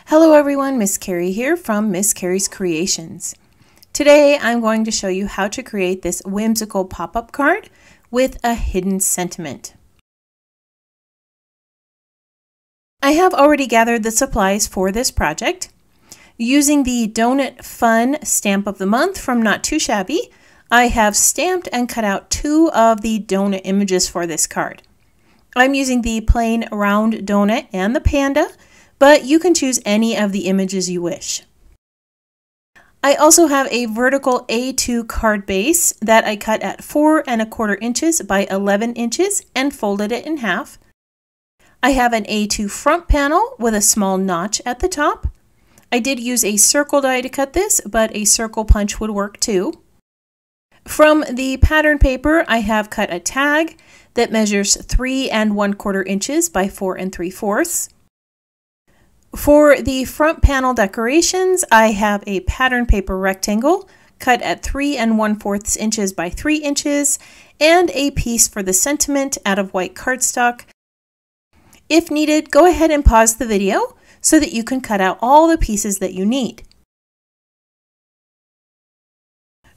Hello everyone, Miss Carrie here from Miss Carrie's Creations. Today I'm going to show you how to create this whimsical pop-up card with a hidden sentiment. I have already gathered the supplies for this project. Using the Donut Fun Stamp of the Month from Not Too Shabby, I have stamped and cut out 2 of the donut images for this card. I'm using the plain round donut and the panda, but you can choose any of the images you wish. I also have a vertical A2 card base that I cut at 4 1/4 inches by 11 inches and folded it in half. I have an A2 front panel with a small notch at the top. I did use a circle die to cut this, but a circle punch would work too. From the pattern paper, I have cut a tag that measures 3 1/4 inches by 4 3/4. For the front panel decorations, I have a pattern paper rectangle cut at 3 1/4 inches by 3 inches and a piece for the sentiment out of white cardstock. If needed, go ahead and pause the video so that you can cut out all the pieces that you need.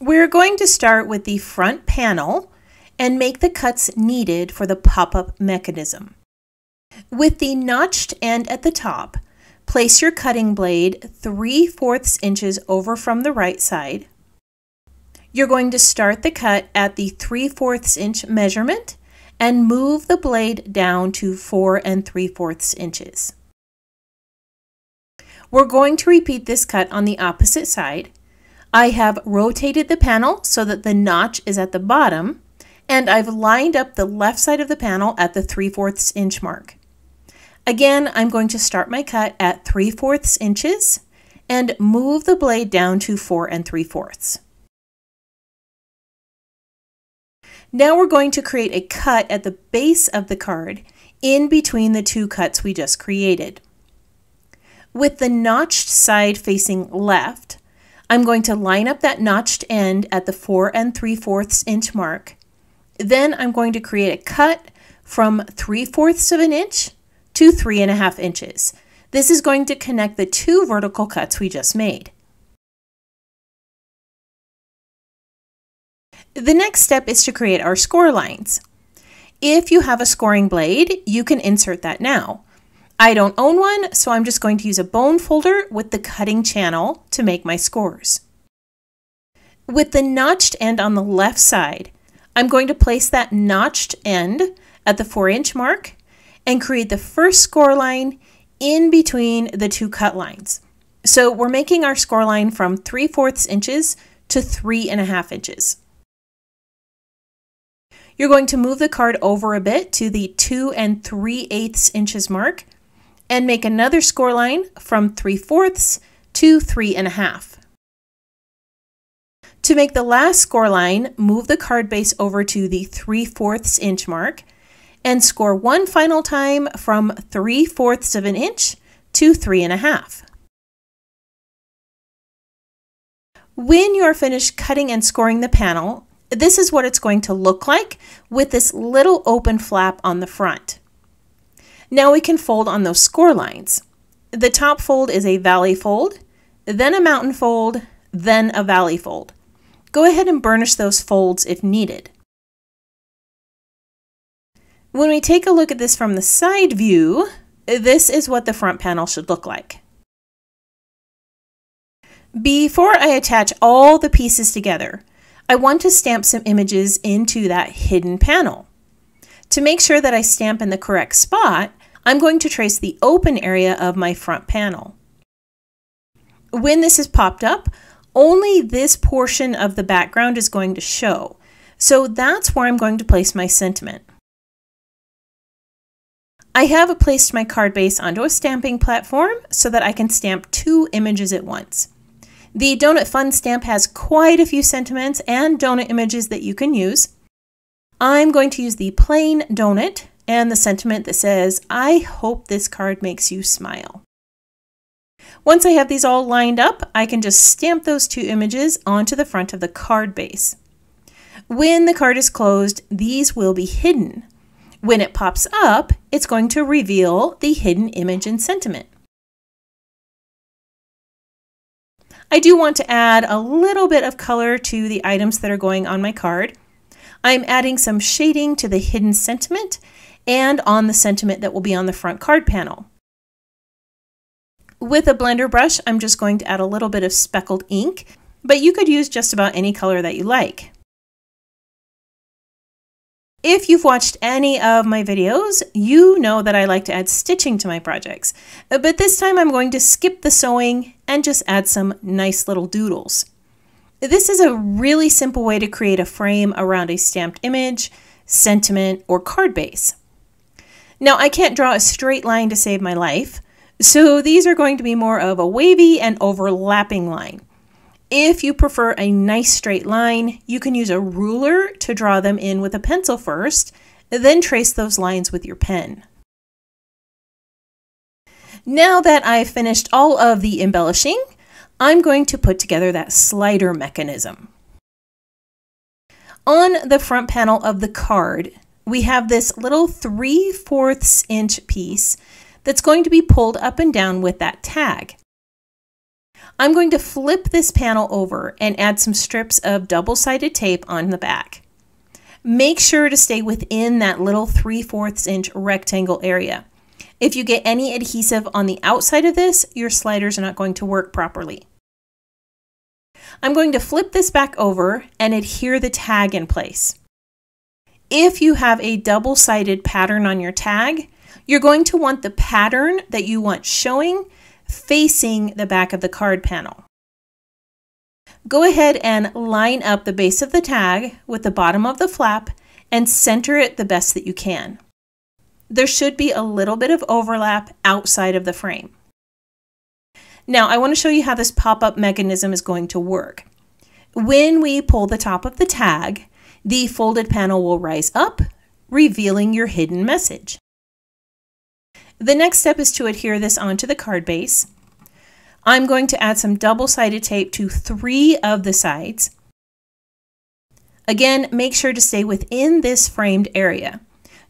We're going to start with the front panel and make the cuts needed for the pop-up mechanism. With the notched end at the top, place your cutting blade 3/4 inches over from the right side. You're going to start the cut at the 3/4 inch measurement and move the blade down to 4 3/4 inches. We're going to repeat this cut on the opposite side. I have rotated the panel so that the notch is at the bottom, and I've lined up the left side of the panel at the 3/4 inch mark. Again, I'm going to start my cut at 3/4 inches and move the blade down to 4 3/4. Now we're going to create a cut at the base of the card in between the 2 cuts we just created. With the notched side facing left, I'm going to line up that notched end at the 4 3/4 inch mark. Then I'm going to create a cut from 3/4 of an inch to 3 1/2 inches. This is going to connect the 2 vertical cuts we just made. The next step is to create our score lines. If you have a scoring blade, you can insert that now. I don't own one, so I'm just going to use a bone folder with the cutting channel to make my scores. With the notched end on the left side, I'm going to place that notched end at the 4 inch mark and create the first score line in between the 2 cut lines. So we're making our score line from 3/4 inches to 3 1/2 inches. You're going to move the card over a bit to the 2 3/8 inches mark and make another score line from 3/4 to 3 1/2. To make the last score line, move the card base over to the 3/4 inch mark and score one final time from 3/4 of an inch to 3 1/2. When you are finished cutting and scoring the panel, this is what it's going to look like with this little open flap on the front. Now we can fold on those score lines. The top fold is a valley fold, then a mountain fold, then a valley fold. Go ahead and burnish those folds if needed. When we take a look at this from the side view, this is what the front panel should look like. Before I attach all the pieces together, I want to stamp some images into that hidden panel. To make sure that I stamp in the correct spot, I'm going to trace the open area of my front panel. When this is popped up, only this portion of the background is going to show, so that's where I'm going to place my sentiment. I have placed my card base onto a stamping platform so that I can stamp 2 images at once. The Donut Fun stamp has quite a few sentiments and donut images that you can use. I'm going to use the plain donut and the sentiment that says, "I hope this card makes you smile." Once I have these all lined up, I can just stamp those 2 images onto the front of the card base. When the card is closed, these will be hidden. When it pops up, it's going to reveal the hidden image and sentiment. I do want to add a little bit of color to the items that are going on my card. I'm adding some shading to the hidden sentiment and on the sentiment that will be on the front card panel. With a blender brush, I'm just going to add a little bit of speckled ink, but you could use just about any color that you like. If you've watched any of my videos, you know that I like to add stitching to my projects, but this time I'm going to skip the sewing and just add some nice little doodles. This is a really simple way to create a frame around a stamped image, sentiment, or card base. Now, I can't draw a straight line to save my life, so these are going to be more of a wavy and overlapping line. If you prefer a nice straight line, you can use a ruler to draw them in with a pencil first, then trace those lines with your pen. Now that I've finished all of the embellishing, I'm going to put together that slider mechanism. On the front panel of the card, we have this little 3/4 inch piece that's going to be pulled up and down with that tag. I'm going to flip this panel over and add some strips of double-sided tape on the back. Make sure to stay within that little 3/4 inch rectangle area. If you get any adhesive on the outside of this, your sliders are not going to work properly. I'm going to flip this back over and adhere the tag in place. If you have a double-sided pattern on your tag, you're going to want the pattern that you want showing facing the back of the card panel. Go ahead and line up the base of the tag with the bottom of the flap and center it the best that you can. There should be a little bit of overlap outside of the frame. Now, I want to show you how this pop-up mechanism is going to work. When we pull the top of the tag, the folded panel will rise up, revealing your hidden message. The next step is to adhere this onto the card base. I'm going to add some double-sided tape to 3 of the sides. Again, make sure to stay within this framed area.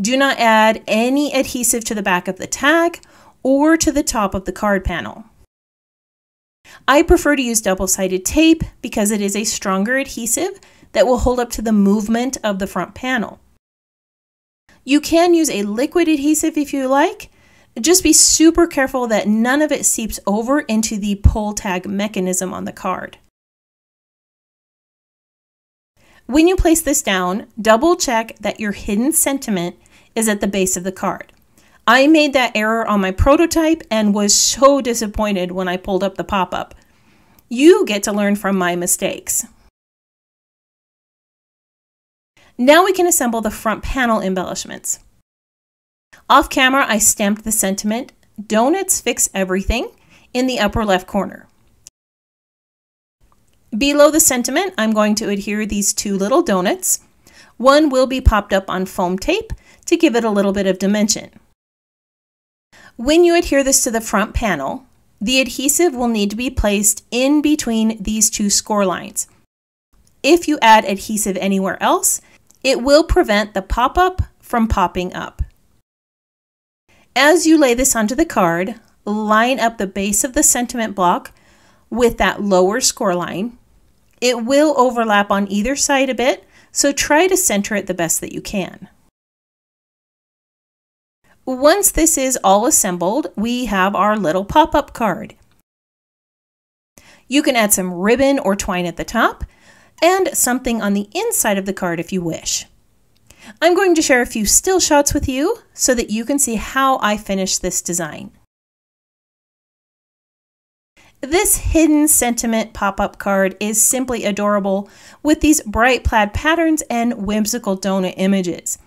Do not add any adhesive to the back of the tag or to the top of the card panel. I prefer to use double-sided tape because it is a stronger adhesive that will hold up to the movement of the front panel. You can use a liquid adhesive if you like. Just be super careful that none of it seeps over into the pull tag mechanism on the card. When you place this down, double check that your hidden sentiment is at the base of the card. I made that error on my prototype and was so disappointed when I pulled up the pop-up. You get to learn from my mistakes. Now we can assemble the front panel embellishments. Off camera, I stamped the sentiment, "Donuts fix everything," in the upper left corner. Below the sentiment, I'm going to adhere these 2 little donuts. One will be popped up on foam tape to give it a little bit of dimension. When you adhere this to the front panel, the adhesive will need to be placed in between these 2 score lines. If you add adhesive anywhere else, it will prevent the pop-up from popping up. As you lay this onto the card, line up the base of the sentiment block with that lower score line. It will overlap on either side a bit, so try to center it the best that you can. Once this is all assembled, we have our little pop-up card. You can add some ribbon or twine at the top and something on the inside of the card if you wish. I'm going to share a few still shots with you so that you can see how I finished this design. This hidden sentiment pop-up card is simply adorable with these bright plaid patterns and whimsical donut images.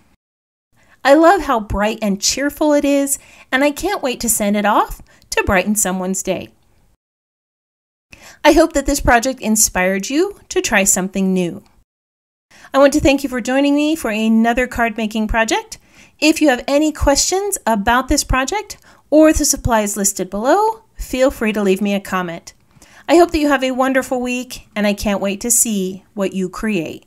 I love how bright and cheerful it is, and I can't wait to send it off to brighten someone's day. I hope that this project inspired you to try something new. I want to thank you for joining me for another card making project. If you have any questions about this project or the supplies listed below, feel free to leave me a comment. I hope that you have a wonderful week, and I can't wait to see what you create.